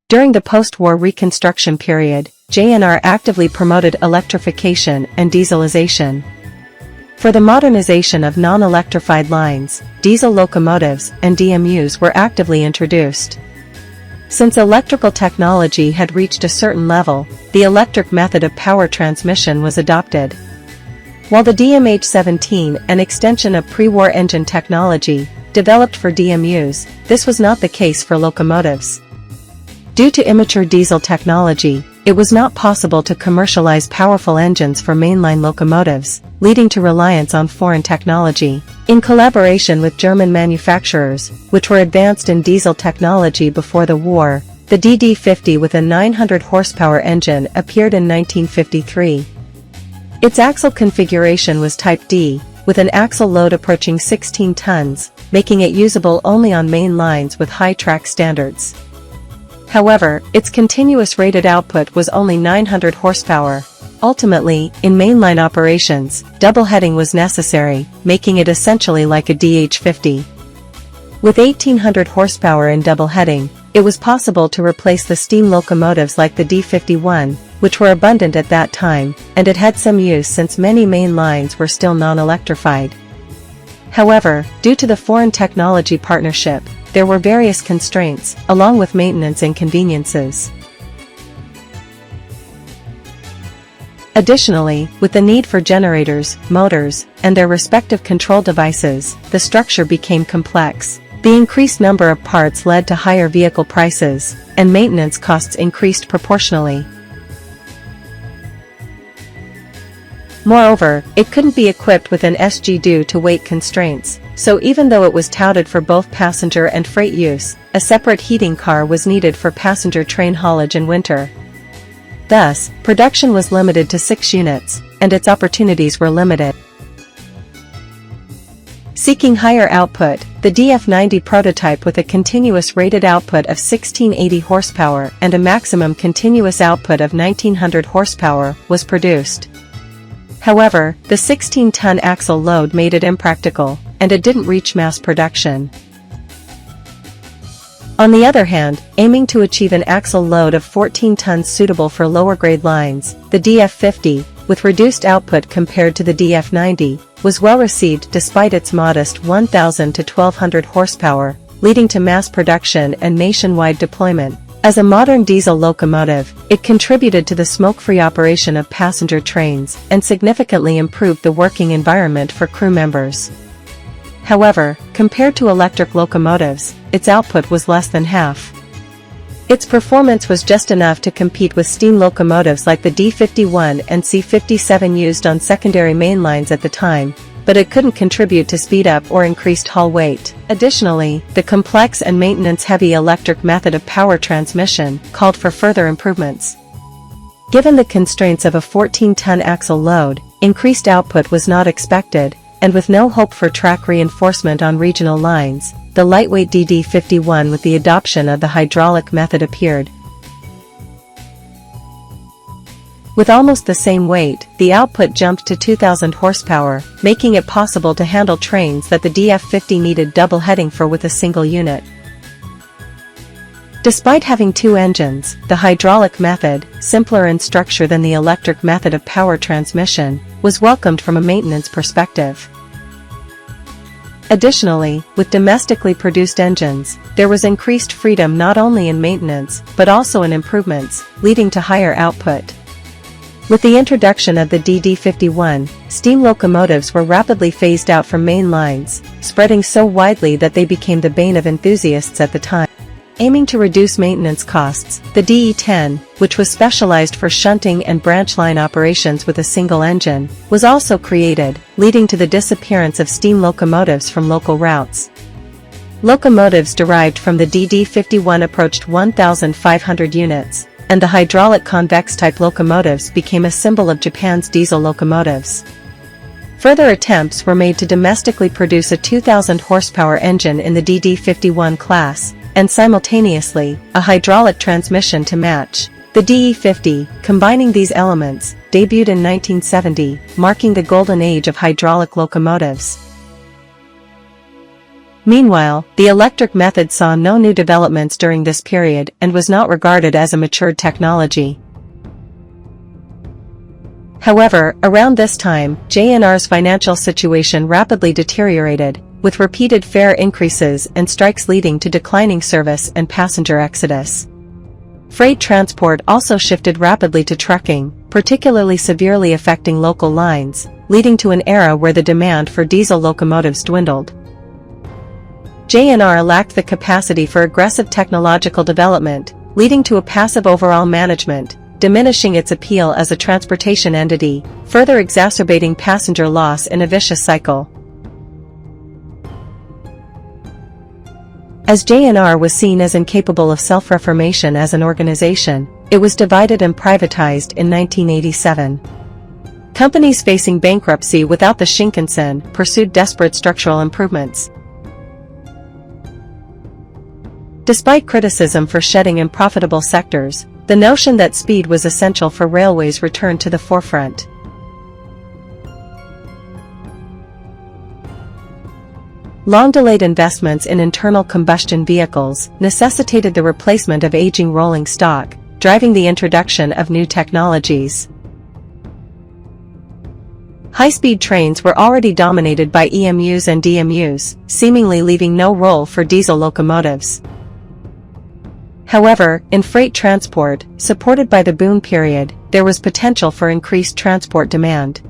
During the post-war Reconstruction period, JNR actively promoted electrification and dieselization. For the modernization of non-electrified lines, diesel locomotives and DMUs were actively introduced. Since electrical technology had reached a certain level, the electric method of power transmission was adopted. While the DMH-17, an extension of pre-war engine technology, developed for DMUs, this was not the case for locomotives. Due to immature diesel technology, it was not possible to commercialize powerful engines for mainline locomotives, leading to reliance on foreign technology. In collaboration with German manufacturers, which were advanced in diesel technology before the war, the DD50 with a 900 horsepower engine appeared in 1953. Its axle configuration was Type D, with an axle load approaching 16 tons, making it usable only on main lines with high track standards. However, its continuous rated output was only 900 horsepower. Ultimately, in mainline operations, double-heading was necessary, making it essentially like a DH50. With 1800 horsepower in double-heading, it was possible to replace the steam locomotives like the D51, which were abundant at that time, and it had some use since many main lines were still non-electrified. However, due to the foreign technology partnership, there were various constraints, along with maintenance inconveniences. Additionally, with the need for generators, motors, and their respective control devices, the structure became complex. The increased number of parts led to higher vehicle prices, and maintenance costs increased proportionally. Moreover, it couldn't be equipped with an SG due to weight constraints, so even though it was touted for both passenger and freight use, a separate heating car was needed for passenger train haulage in winter. Thus, production was limited to 6 units, and its opportunities were limited. Seeking higher output, the DF90 prototype with a continuous rated output of 1680 horsepower and a maximum continuous output of 1900 horsepower was produced. However, the 16-ton axle load made it impractical, and it didn't reach mass production. On the other hand, aiming to achieve an axle load of 14 tons suitable for lower-grade lines, the DF50, with reduced output compared to the DF90, was well received despite its modest 1,000 to 1,200 horsepower, leading to mass production and nationwide deployment. As a modern diesel locomotive, it contributed to the smoke-free operation of passenger trains and significantly improved the working environment for crew members. However, compared to electric locomotives, its output was less than half. Its performance was just enough to compete with steam locomotives like the D51 and C57 used on secondary main lines at the time, but it couldn't contribute to speed up or increased hull weight. Additionally, the complex and maintenance-heavy electric method of power transmission called for further improvements. Given the constraints of a 14-ton axle load, increased output was not expected, and with no hope for track reinforcement on regional lines, the lightweight DD51 with the adoption of the hydraulic method appeared. With almost the same weight, the output jumped to 2,000 horsepower, making it possible to handle trains that the DF50 needed double heading for with a single unit. Despite having 2 engines, the hydraulic method, simpler in structure than the electric method of power transmission, was welcomed from a maintenance perspective. Additionally, with domestically produced engines, there was increased freedom not only in maintenance but also in improvements, leading to higher output. With the introduction of the DD51, steam locomotives were rapidly phased out from main lines, spreading so widely that they became the bane of enthusiasts at the time. Aiming to reduce maintenance costs, the DE10, which was specialized for shunting and branch line operations with a single engine, was also created, leading to the disappearance of steam locomotives from local routes. Locomotives derived from the DD51 approached 1,500 units, and the hydraulic convex-type locomotives became a symbol of Japan's diesel locomotives. Further attempts were made to domestically produce a 2,000 horsepower engine in the DD51 class, and simultaneously, a hydraulic transmission to match. The DE50, combining these elements, debuted in 1970, marking the golden age of hydraulic locomotives. Meanwhile, the electric method saw no new developments during this period and was not regarded as a matured technology. However, around this time, JNR's financial situation rapidly deteriorated, with repeated fare increases and strikes leading to declining service and passenger exodus. Freight transport also shifted rapidly to trucking, particularly severely affecting local lines, leading to an era where the demand for diesel locomotives dwindled. JNR lacked the capacity for aggressive technological development, leading to a passive overall management, diminishing its appeal as a transportation entity, further exacerbating passenger loss in a vicious cycle. As JNR was seen as incapable of self-reformation as an organization, it was divided and privatized in 1987. Companies facing bankruptcy without the Shinkansen pursued desperate structural improvements. Despite criticism for shedding unprofitable sectors, the notion that speed was essential for railways returned to the forefront. Long-delayed investments in internal combustion vehicles necessitated the replacement of aging rolling stock, driving the introduction of new technologies. High-speed trains were already dominated by EMUs and DMUs, seemingly leaving no role for diesel locomotives. However, in freight transport, supported by the boom period, there was potential for increased transport demand.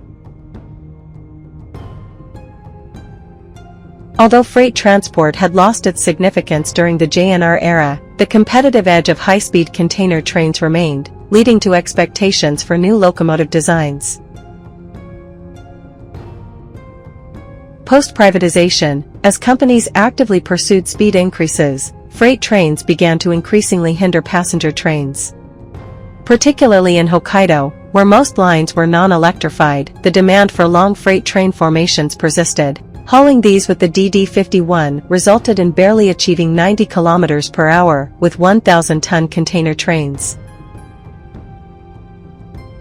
Although freight transport had lost its significance during the JNR era, the competitive edge of high-speed container trains remained, leading to expectations for new locomotive designs. Post-privatization, as companies actively pursued speed increases, freight trains began to increasingly hinder passenger trains. Particularly in Hokkaido, where most lines were non-electrified, the demand for long freight train formations persisted. Hauling these with the DD51 resulted in barely achieving 90 km per hour with 1,000-ton container trains.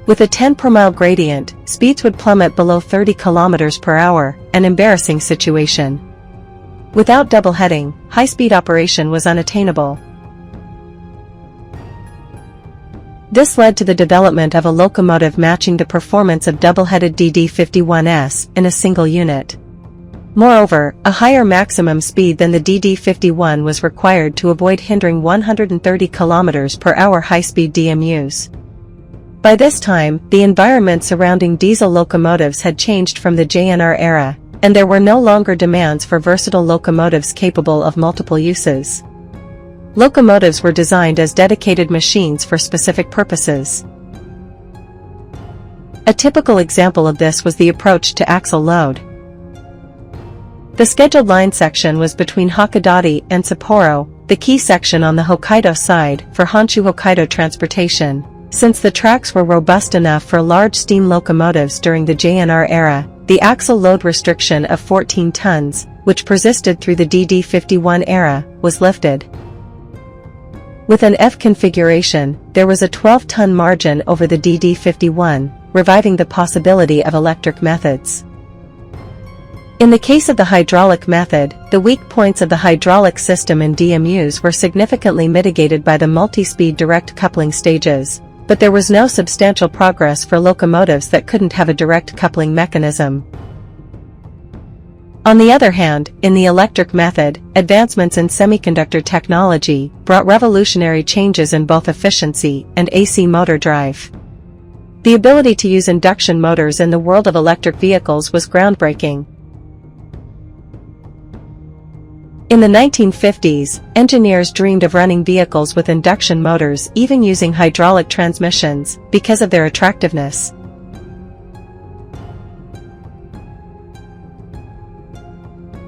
With a 10 per mile gradient, speeds would plummet below 30 km per hour, an embarrassing situation. Without double-heading, high-speed operation was unattainable. This led to the development of a locomotive matching the performance of double-headed DD51s in a single unit. Moreover, a higher maximum speed than the DD51 was required to avoid hindering 130 km per hour high-speed DMUs. By this time, the environment surrounding diesel locomotives had changed from the JNR era, and there were no longer demands for versatile locomotives capable of multiple uses. Locomotives were designed as dedicated machines for specific purposes. A typical example of this was the approach to axle load. The scheduled line section was between Hakodate and Sapporo, the key section on the Hokkaido side for Honshu Hokkaido transportation. Since the tracks were robust enough for large steam locomotives during the JNR era, the axle load restriction of 14 tons, which persisted through the DD51 era, was lifted. With an F configuration, there was a 12-ton margin over the DD51, reviving the possibility of electric methods. In the case of the hydraulic method, the weak points of the hydraulic system in DMUs were significantly mitigated by the multi-speed direct coupling stages, but there was no substantial progress for locomotives that couldn't have a direct coupling mechanism. On the other hand, in the electric method, advancements in semiconductor technology brought revolutionary changes in both efficiency and AC motor drive. The ability to use induction motors in the world of electric vehicles was groundbreaking. In the 1950s, engineers dreamed of running vehicles with induction motors, even using hydraulic transmissions, because of their attractiveness.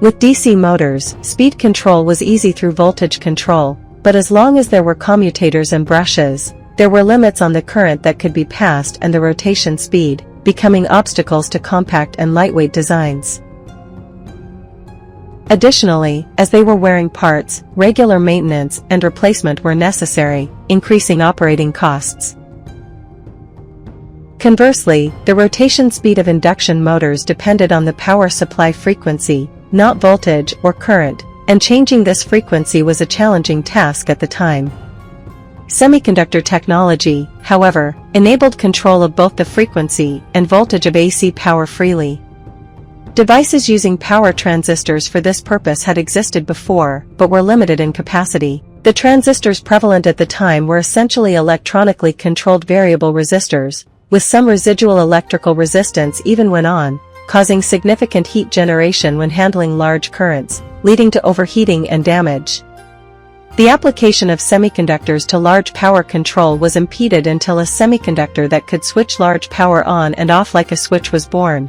With DC motors, speed control was easy through voltage control, but as long as there were commutators and brushes, there were limits on the current that could be passed and the rotation speed, becoming obstacles to compact and lightweight designs. Additionally, as they were wearing parts, regular maintenance and replacement were necessary, increasing operating costs. Conversely, the rotation speed of induction motors depended on the power supply frequency, not voltage or current, and changing this frequency was a challenging task at the time. Semiconductor technology, however, enabled control of both the frequency and voltage of AC power freely. Devices using power transistors for this purpose had existed before, but were limited in capacity. The transistors prevalent at the time were essentially electronically controlled variable resistors, with some residual electrical resistance even when on, causing significant heat generation when handling large currents, leading to overheating and damage. The application of semiconductors to large power control was impeded until a semiconductor that could switch large power on and off like a switch was born.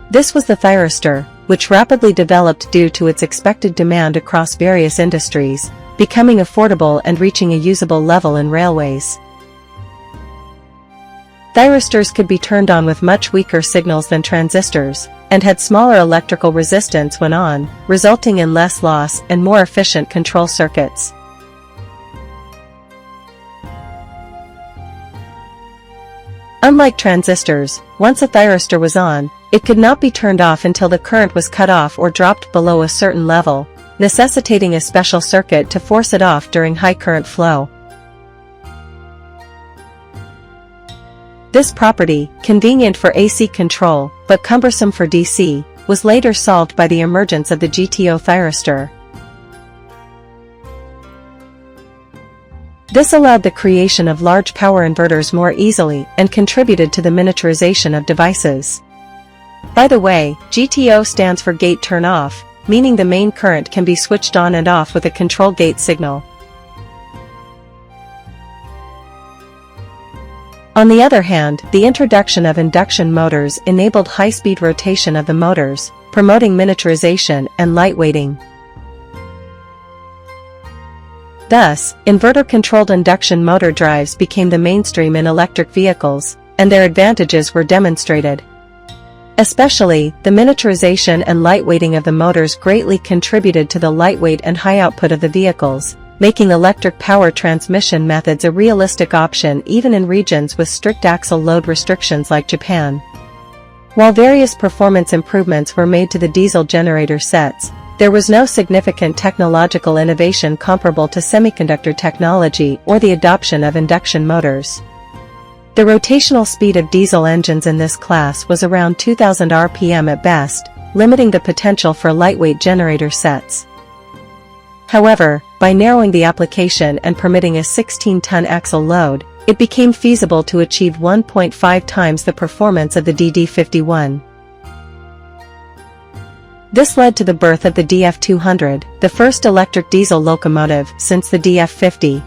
This was the thyristor, which rapidly developed due to its expected demand across various industries, becoming affordable and reaching a usable level in railways. Thyristors could be turned on with much weaker signals than transistors, and had smaller electrical resistance when on, resulting in less loss and more efficient control circuits. Unlike transistors, once a thyristor was on, it could not be turned off until the current was cut off or dropped below a certain level, necessitating a special circuit to force it off during high current flow. This property, convenient for AC control, but cumbersome for DC, was later solved by the emergence of the GTO thyristor. This allowed the creation of large power inverters more easily and contributed to the miniaturization of devices. By the way, GTO stands for gate turn off, meaning the main current can be switched on and off with a control gate signal. On the other hand, the introduction of induction motors enabled high-speed rotation of the motors, promoting miniaturization and lightweighting. Thus, inverter-controlled induction motor drives became the mainstream in electric vehicles, and their advantages were demonstrated. Especially, the miniaturization and lightweighting of the motors greatly contributed to the lightweight and high output of the vehicles, making electric power transmission methods a realistic option even in regions with strict axle load restrictions like Japan. While various performance improvements were made to the diesel generator sets, there was no significant technological innovation comparable to semiconductor technology or the adoption of induction motors. The rotational speed of diesel engines in this class was around 2000 rpm at best, limiting the potential for lightweight generator sets. However, by narrowing the application and permitting a 16-ton axle load, it became feasible to achieve 1.5 times the performance of the DD51. This led to the birth of the DF200, the first electric diesel locomotive since the DF50.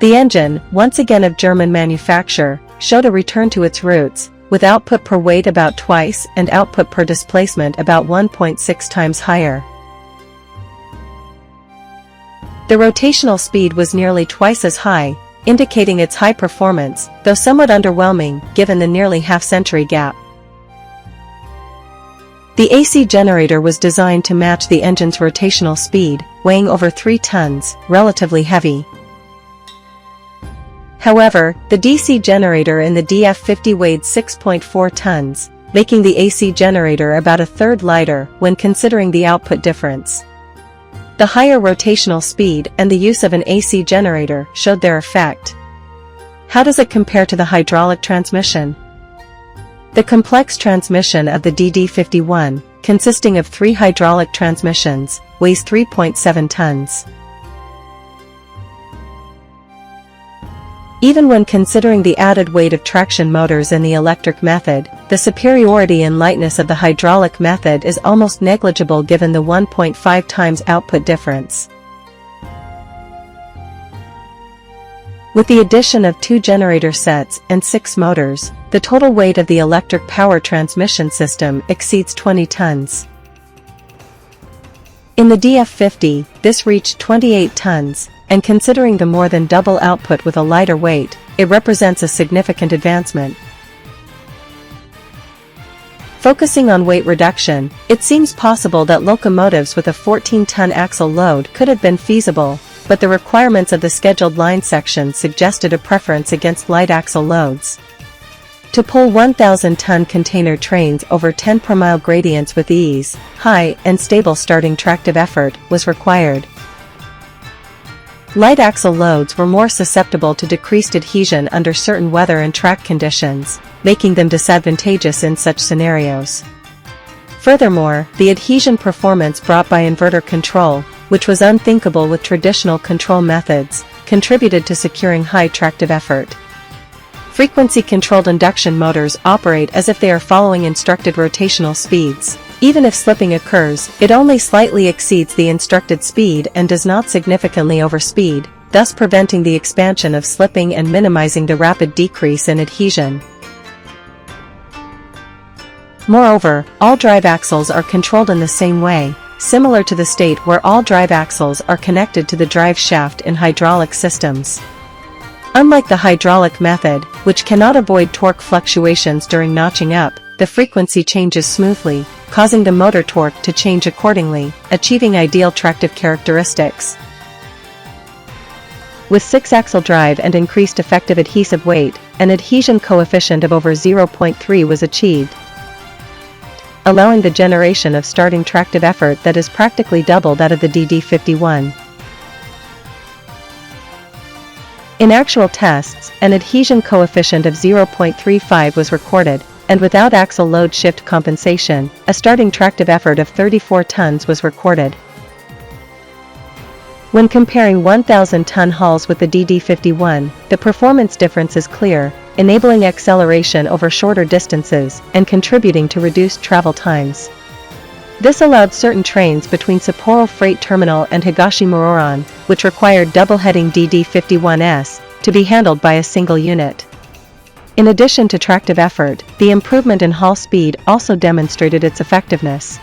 The engine, once again of German manufacture, showed a return to its roots, with output per weight about twice and output per displacement about 1.6 times higher. The rotational speed was nearly twice as high, indicating its high performance, though somewhat underwhelming given the nearly half-century gap. The AC generator was designed to match the engine's rotational speed, weighing over 3 tons, relatively heavy. However, the DC generator in the DF50 weighed 6.4 tons, making the AC generator about a third lighter when considering the output difference. The higher rotational speed and the use of an AC generator showed their effect. How does it compare to the hydraulic transmission? The complex transmission of the DD51, consisting of 3 hydraulic transmissions, weighs 3.7 tons. Even when considering the added weight of traction motors in the electric method, the superiority in lightness of the hydraulic method is almost negligible given the 1.5 times output difference. With the addition of 2 generator sets and 6 motors, the total weight of the electric power transmission system exceeds 20 tons. In the DF50, this reached 28 tons, and considering the more than double output with a lighter weight, it represents a significant advancement. Focusing on weight reduction, it seems possible that locomotives with a 14-ton axle load could have been feasible, but the requirements of the scheduled line section suggested a preference against light axle loads. To pull 1,000-ton container trains over 10 per mile gradients with ease, high and stable starting tractive effort was required. Light axle loads were more susceptible to decreased adhesion under certain weather and track conditions, making them disadvantageous in such scenarios. Furthermore, the adhesion performance brought by inverter control, which was unthinkable with traditional control methods, contributed to securing high tractive effort. Frequency-controlled induction motors operate as if they are following instructed rotational speeds. Even if slipping occurs, it only slightly exceeds the instructed speed and does not significantly overspeed, thus preventing the expansion of slipping and minimizing the rapid decrease in adhesion. Moreover, all drive axles are controlled in the same way, similar to the state where all drive axles are connected to the drive shaft in hydraulic systems. Unlike the hydraulic method, which cannot avoid torque fluctuations during notching up, the frequency changes smoothly, causing the motor torque to change accordingly, achieving ideal tractive characteristics. With 6-axle drive and increased effective adhesive weight, an adhesion coefficient of over 0.3 was achieved, allowing the generation of starting tractive effort that is practically double that of the DD51. In actual tests, an adhesion coefficient of 0.35 was recorded, and without axle load shift compensation, a starting tractive effort of 34 tons was recorded. When comparing 1,000-ton hauls with the DD51, the performance difference is clear, enabling acceleration over shorter distances and contributing to reduced travel times. This allowed certain trains between Sapporo Freight Terminal and Higashimororan, which required double-heading DD51s, to be handled by a single unit. In addition to tractive effort, the improvement in haul speed also demonstrated its effectiveness.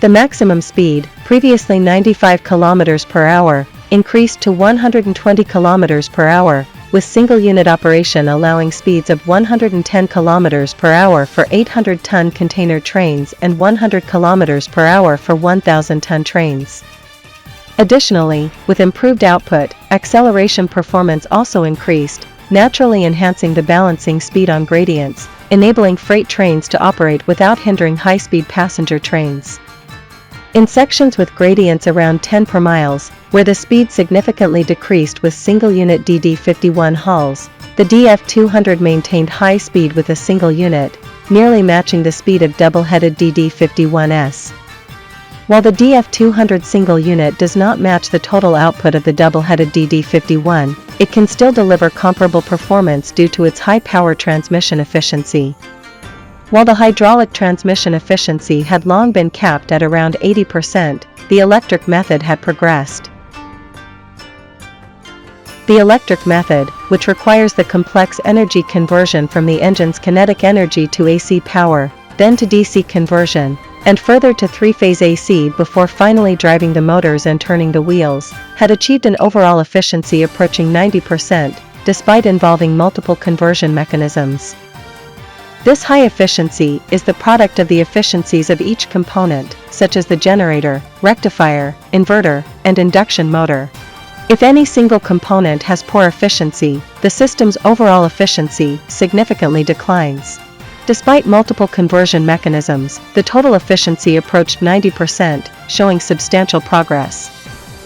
The maximum speed, previously 95 km per hour, increased to 120 km per hour, with single-unit operation allowing speeds of 110 km per hour for 800-ton container trains and 100 km per hour for 1,000-ton trains. Additionally, with improved output, acceleration performance also increased, naturally enhancing the balancing speed on gradients, enabling freight trains to operate without hindering high-speed passenger trains. In sections with gradients around 10 per miles, where the speed significantly decreased with single-unit DD51 hauls, the DF200 maintained high speed with a single unit, nearly matching the speed of double-headed DD51s. While the DF200 single unit does not match the total output of the double-headed DD51, it can still deliver comparable performance due to its high power transmission efficiency. While the hydraulic transmission efficiency had long been capped at around 80%, the electric method had progressed. The electric method, which requires the complex energy conversion from the engine's kinetic energy to AC power, then to DC conversion, and further to three-phase AC before finally driving the motors and turning the wheels, had achieved an overall efficiency approaching 90%, despite involving multiple conversion mechanisms. This high efficiency is the product of the efficiencies of each component, such as the generator, rectifier, inverter, and induction motor. If any single component has poor efficiency, the system's overall efficiency significantly declines. Despite multiple conversion mechanisms, the total efficiency approached 90%, showing substantial progress.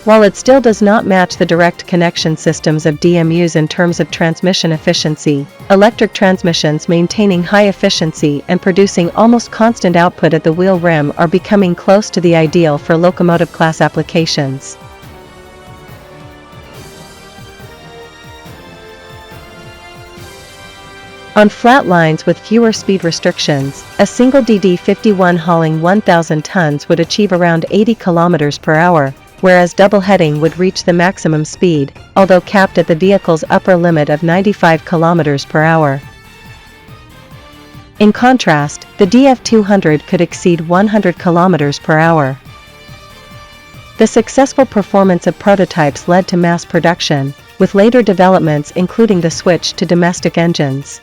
While it still does not match the direct connection systems of DMUs in terms of transmission efficiency, electric transmissions maintaining high efficiency and producing almost constant output at the wheel rim are becoming close to the ideal for locomotive class applications. On flat lines with fewer speed restrictions, a single DD51 hauling 1,000 tons would achieve around 80 km per hour, whereas double heading would reach the maximum speed, although capped at the vehicle's upper limit of 95 km per hour. In contrast, the DF200 could exceed 100 km per hour. The successful performance of prototypes led to mass production, with later developments including the switch to domestic engines.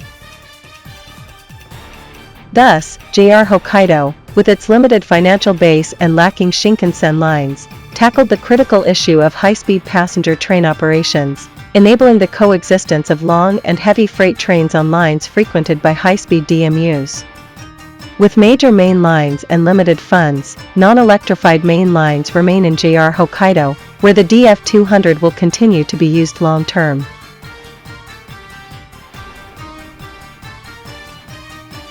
Thus, JR Hokkaido, with its limited financial base and lacking Shinkansen lines, tackled the critical issue of high-speed passenger train operations, enabling the coexistence of long and heavy freight trains on lines frequented by high-speed DMUs. With major main lines and limited funds, non-electrified main lines remain in JR Hokkaido, where the DF200 will continue to be used long-term.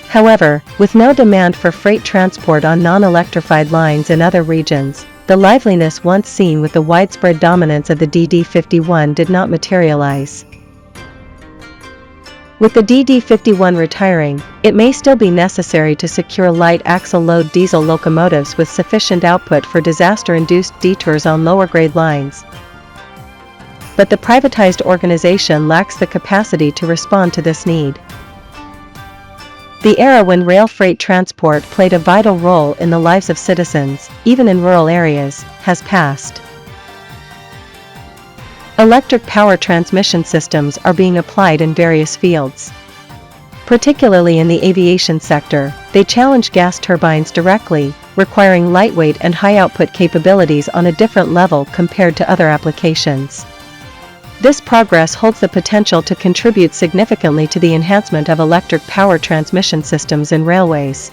However, with no demand for freight transport on non-electrified lines in other regions, the liveliness once seen with the widespread dominance of the DD51 did not materialize. With the DD51 retiring, it may still be necessary to secure light axle-load diesel locomotives with sufficient output for disaster-induced detours on lower-grade lines. But the privatized organization lacks the capacity to respond to this need. The era when rail freight transport played a vital role in the lives of citizens, even in rural areas, has passed. Electric power transmission systems are being applied in various fields. Particularly in the aviation sector, they challenge gas turbines directly, requiring lightweight and high-output capabilities on a different level compared to other applications. This progress holds the potential to contribute significantly to the enhancement of electric power transmission systems in railways.